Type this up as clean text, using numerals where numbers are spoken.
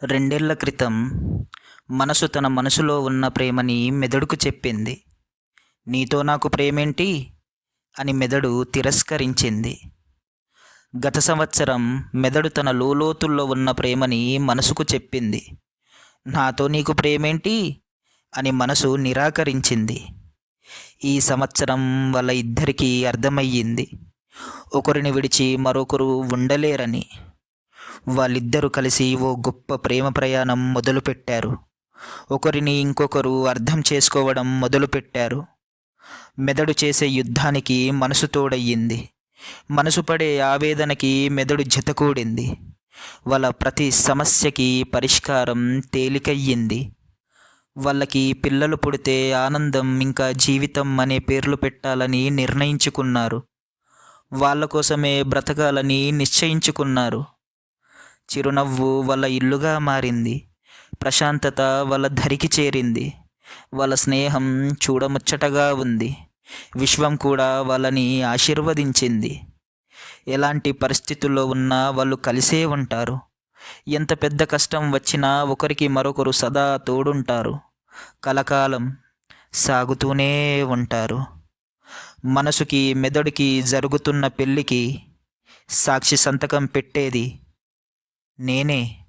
రెండేళ్ల క్రితం మనసు తన మనసులో ఉన్న ప్రేమని మెదడుకు చెప్పింది. నీతో నాకు ప్రేమేంటి అని మెదడు తిరస్కరించింది. గత సంవత్సరం మెదడు తన లోలోతుల్లో ఉన్న ప్రేమని మనసుకు చెప్పింది. నాతో నీకు ప్రేమేంటి అని మనసు నిరాకరించింది. ఈ సంవత్సరం వాళ్ళ ఇద్దరికీ అర్థమయ్యింది, ఒకరిని విడిచి మరొకరు ఉండలేరని. వాళ్ళిద్దరూ కలిసి ఓ గొప్ప ప్రేమ ప్రయాణం మొదలుపెట్టారు. ఒకరిని ఇంకొకరు అర్థం చేసుకోవడం మొదలుపెట్టారు. మెదడు చేసే యుద్ధానికి మనసు తోడయ్యింది. మనసు పడే ఆవేదనకి మెదడు జతకూడింది. వాళ్ళ ప్రతి సమస్యకి పరిష్కారం తేలికయ్యింది. వాళ్ళకి పిల్లలు పుడితే ఆనందం ఇంకా జీవితం అనే పేర్లు పెట్టాలని నిర్ణయించుకున్నారు. వాళ్ళ కోసమే బ్రతకాలని నిశ్చయించుకున్నారు. చిరునవ్వు వాళ్ళ ఇల్లుగా మారింది. ప్రశాంతత వాళ్ళ ధరికి చేరింది. వాళ్ళ స్నేహం చూడముచ్చటగా ఉంది. విశ్వం కూడా వాళ్ళని ఆశీర్వదించింది. ఎలాంటి పరిస్థితుల్లో ఉన్నా వాళ్ళు కలిసే ఉంటారు. ఎంత పెద్ద కష్టం వచ్చినా ఒకరికి మరొకరు సదా తోడుంటారు. కలకాలం సాగుతూనే ఉంటారు. మనసుకి మెదడుకి జరుగుతున్న పెళ్ళికి సాక్షి సంతకం పెట్టేది నేనే.